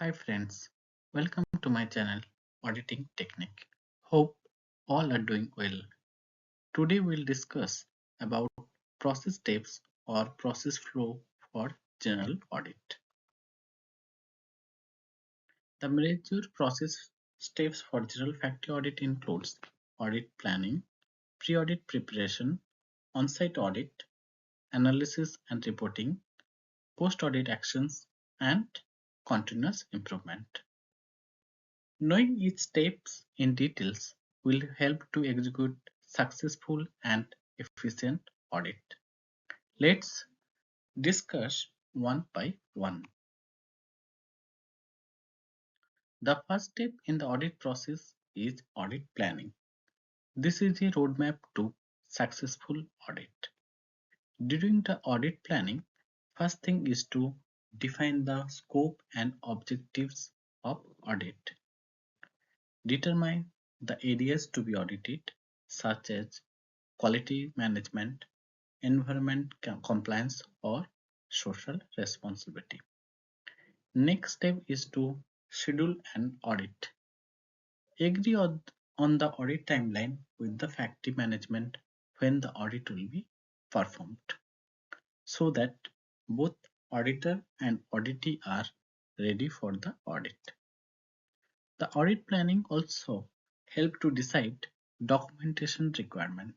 Hi friends, welcome to my channel Auditing Technique. Hope all are doing well. Today we'll discuss about process steps or process flow for general audit. The major process steps for general factory audit includes audit planning, pre-audit preparation, on-site audit, analysis and reporting, post-audit actions, and continuous improvement. Knowing each steps in details will help to execute successful and efficient audit. Let's discuss one by one. The first step in the audit process is audit planning. This is a roadmap to successful audit. During the audit planning, first thing is to define the scope and objectives of audit. Determine the areas to be audited, such as quality management, environment compliance, or social responsibility. Next step is to schedule an audit. Agree on the audit timeline with the factory management when the audit will be performed so that both auditor and auditee are ready for the audit. The audit planning also help to decide documentation requirement.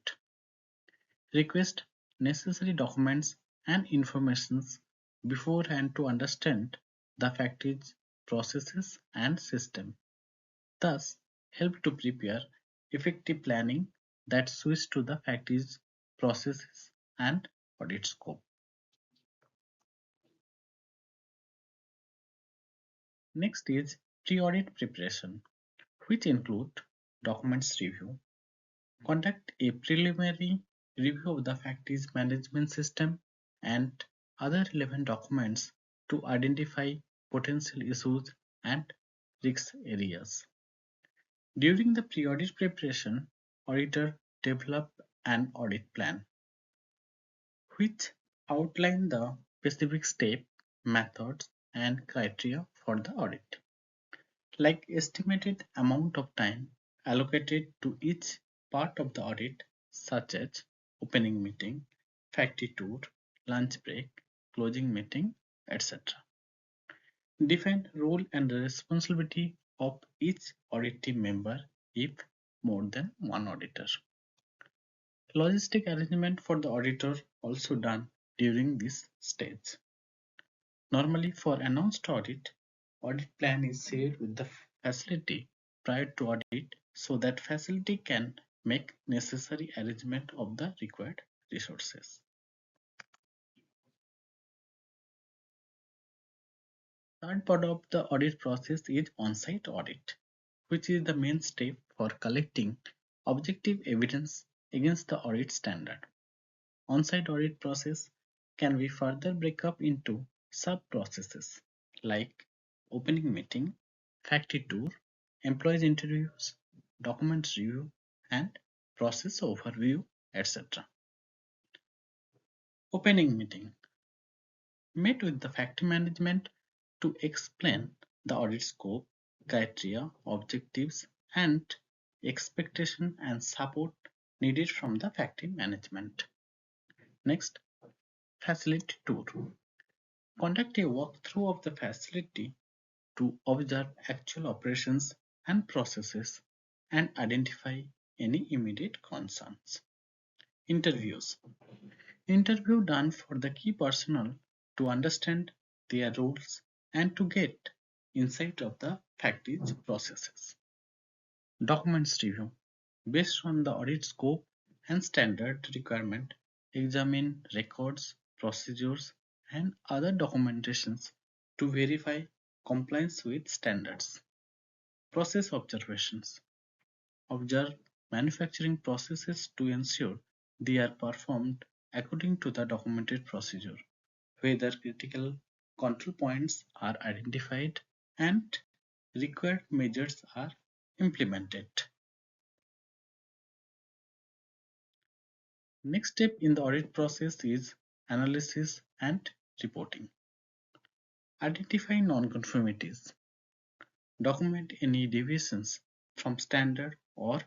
Request necessary documents and informations beforehand to understand the factory's processes and system. Thus, help to prepare effective planning that suits to the factory's processes and audit scope. Next is pre-audit preparation, which include documents review, conduct a preliminary review of the factory's management system and other relevant documents to identify potential issues and risk areas. During the pre-audit preparation, auditor develop an audit plan which outline the specific step, methods, and criteria for the audit, like estimated amount of time allocated to each part of the audit, such as opening meeting, factory tour, lunch break, closing meeting, etc. Define role and responsibility of each audit team member if more than one auditor. Logistic arrangement for the auditor also done during this stage. Normally for announced audit plan is shared with the facility prior to audit so that facility can make necessary arrangement of the required resources. Third part of the audit process is on-site audit, which is the main step for collecting objective evidence against the audit standard. On-site audit process can be further break up into sub-processes like opening meeting, factory tour, employees interviews, documents review, and process overview, etc. Opening meeting met with the factory management to explain the audit scope, criteria, objectives, and expectation and support needed from the factory management. Next, facility tour. Conduct a walkthrough of the facility to observe actual operations and processes and identify any immediate concerns. Interviews. Interview done for the key personnel to understand their roles and to get insight of the factory's processes. Documents review. Based on the audit scope and standard requirement, examine records, procedures, and other documentations to verify compliance with standards. Process observations. Observe manufacturing processes to ensure they are performed according to the documented procedure, whether critical control points are identified and required measures are implemented. Next step in the audit process is analysis and reporting. Identify non-conformities. Document any deviations from standard or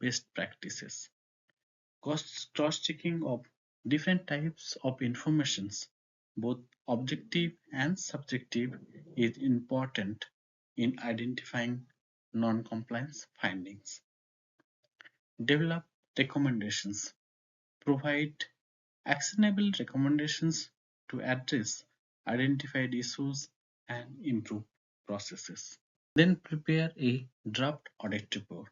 best practices. Cross-checking of different types of informations, both objective and subjective, is important in identifying non-compliance findings. Develop recommendations. Provide actionable recommendations to address identified issues and improve processes. Then prepare a draft audit report.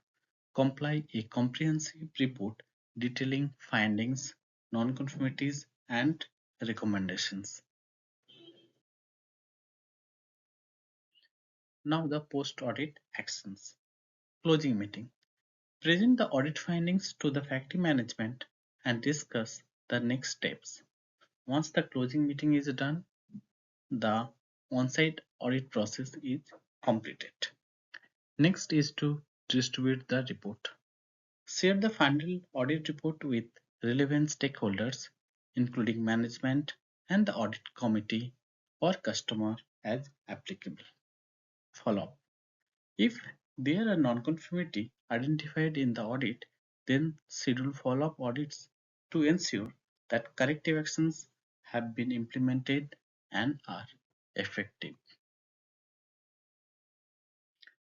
Compile a comprehensive report detailing findings, non-conformities, and recommendations. Now the post-audit actions. Closing meeting. Present the audit findings to the factory management and discuss the next steps. Once the closing meeting is done, the on-site audit process is completed. Next is to distribute the report. Share the final audit report with relevant stakeholders, including management and the audit committee or customer as applicable. Follow-up. If there are non-conformity identified in the audit, then schedule follow-up audits to ensure that corrective actions have been implemented and are effective.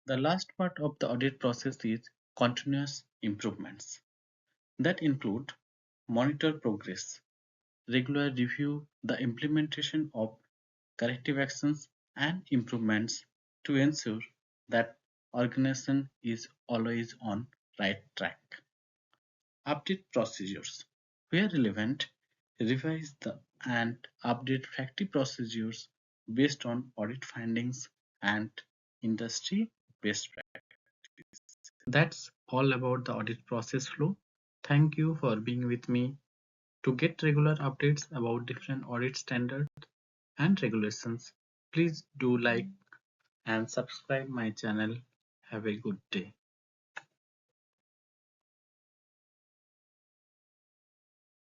The last part of the audit process is continuous improvements that include monitor progress, regular review the implementation of corrective actions and improvements to ensure that organization is always on right track. Update procedures. Where relevant, revise and update factory procedures based on audit findings and industry best practice. That's all about the audit process flow. Thank you for being with me. To get regular updates about different audit standards and regulations, please do like and subscribe my channel. Have a good day.